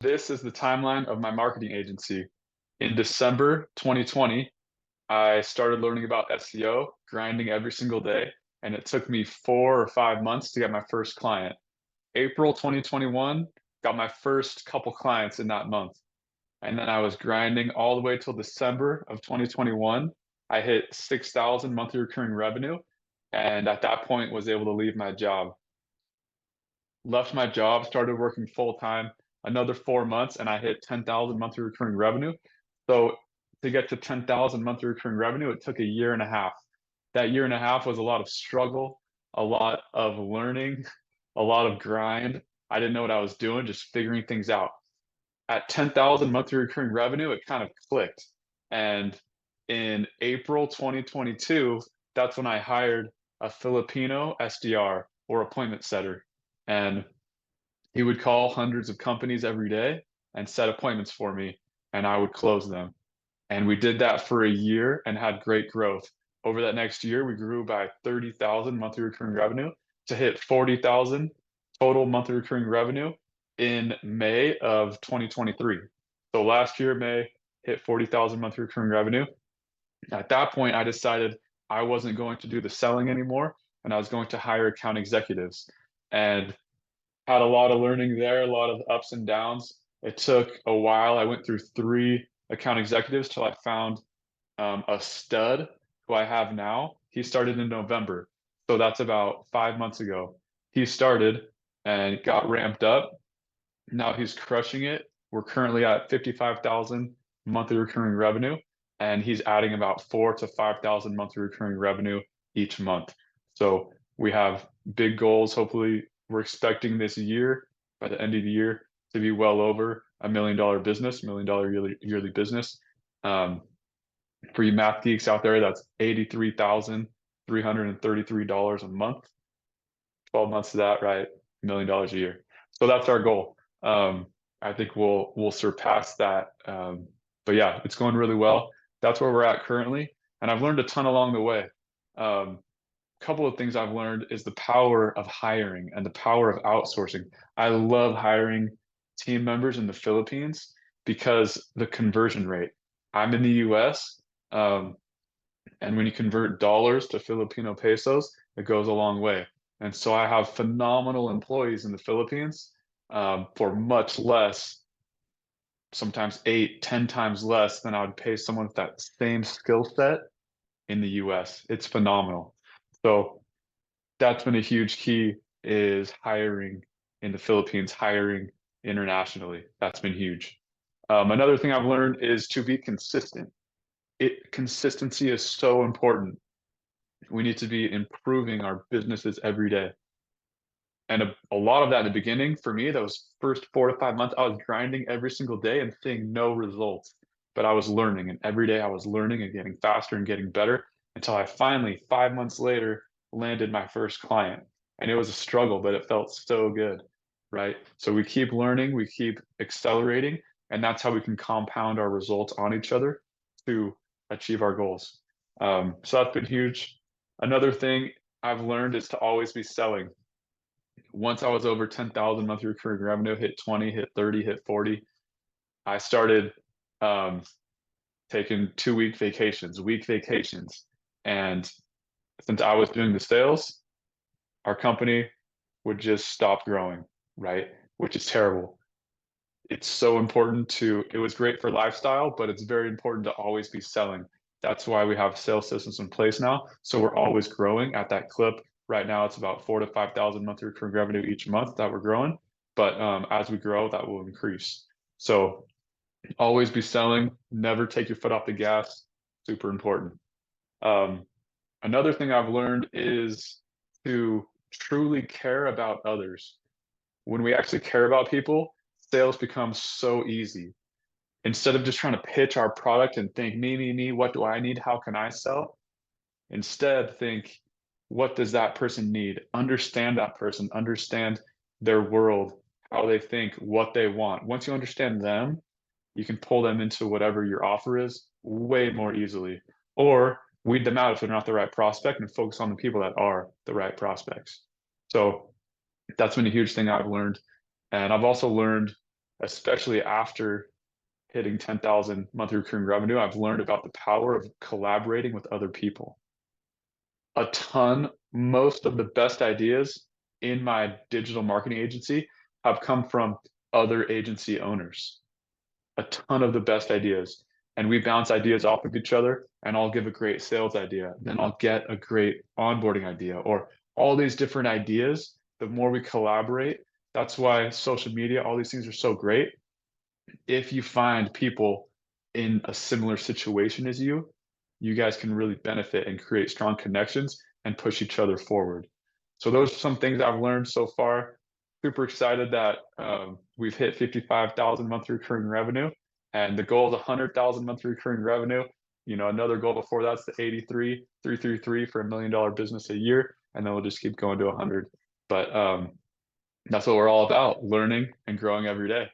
This is the timeline of my marketing agency. In December 2020, I started learning about SEO, grinding every single day, and it took me 4 or 5 months to get my first client. April 2021, got my first couple clients in that month. And then I was grinding all the way till December of 2021. I hit 6,000 monthly recurring revenue, and at that point was able to leave my job. Left my job, started working full time, another 4 months, and I hit 10,000 monthly recurring revenue. So to get to 10,000 monthly recurring revenue, it took a year and a half. That year and a half was a lot of struggle, a lot of learning, a lot of grind. I didn't know what I was doing, just figuring things out. At 10,000 monthly recurring revenue, it kind of clicked. And in April 2022, that's when I hired a Filipino SDR or appointment setter. And he would call hundreds of companies every day and set appointments for me, and I would close them. And we did that for a year and had great growth. Over that next year, we grew by 30,000 monthly recurring revenue to hit 40,000 total monthly recurring revenue in May of 2023. So last year, May, hit 40,000 monthly recurring revenue. At that point, I decided I wasn't going to do the selling anymore and I was going to hire account executives. And had a lot of learning there, a lot of ups and downs. It took a while. I went through three account executives till I found a stud who I have now. He started in November. So that's about 5 months ago. He started and got ramped up. Now he's crushing it. We're currently at 55,000 monthly recurring revenue, and he's adding about 4 to 5,000 monthly recurring revenue each month. So we have big goals. Hopefully, we're expecting this year, by the end of the year, to be well over $1 million business, $1 million yearly business. Um, for you math geeks out there, that's $83,333 a month. 12 months of that, right? $1 million a year. So that's our goal. I think we'll surpass that. But yeah, it's going really well. That's where we're at currently, and I've learned a ton along the way. Couple of things I've learned is the power of hiring and the power of outsourcing. I love hiring team members in the Philippines because the conversion rate. I'm in the US, and when you convert dollars to Filipino pesos, it goes a long way. And so I have phenomenal employees in the Philippines for much less, sometimes 8, 10 times less than I would pay someone with that same skill set in the US. It's phenomenal. So that's been a huge key is hiring in the Philippines, hiring internationally. That's been huge. Another thing I've learned is to be consistent. Consistency is so important. We need to be improving our businesses every day. And a lot of that in the beginning, for me, those first 4 to 5 months, I was grinding every single day and seeing no results. But I was learning, and every day I was learning and getting faster and getting better until I finally, 5 months later, landed my first client. And it was a struggle, but it felt so good, right? So we keep learning, we keep accelerating, and that's how we can compound our results on each other to achieve our goals. So that's been huge. Another thing I've learned is to always be selling. Once I was over 10,000 monthly recurring revenue, hit 20, hit 30, hit 40, I started um, taking 2 week vacations, week vacations. And since I was doing the sales, our company would just stop growing, right? Which is terrible. It's so important it was great for lifestyle, but it's very important to always be selling. That's why we have sales systems in place now. So we're always growing at that clip. Right now, it's about 4 to 5,000 monthly recurring revenue each month that we're growing. But as we grow, that will increase. So always be selling, never take your foot off the gas. Super important. Um, Another thing I've learned is to truly care about others. When we actually care about people, sales becomes so easy. Instead of just trying to pitch our product and think, me, what do I need? How can I sell? Instead, think, what does that person need? Understand that person, understand their world, how they think, what they want. Once you understand them, you can pull them into whatever your offer is way more easily. Or weed them out if they're not the right prospect and focus on the people that are the right prospects. So that's been a huge thing I've learned. And I've also learned especially after hitting 10,000 monthly recurring revenue, I've learned about the power of collaborating with other people. A ton, most of the best ideas in my digital marketing agency have come from other agency owners. A ton of the best ideas. And we bounce ideas off of each other, and I'll give a great sales idea. Then I'll get a great onboarding idea, or all these different ideas. The more we collaborate, that's why social media, all these things are so great. If you find people in a similar situation as you guys can really benefit and create strong connections and push each other forward. So those are some things I've learned so far. Super excited that we've hit 55,000 monthly recurring revenue, and the goal is 100,000 monthly recurring revenue. You know, another goal before that's the 83,333 for $1 million business a year, and then we'll just keep going to 100. But that's what we're all about: learning and growing every day.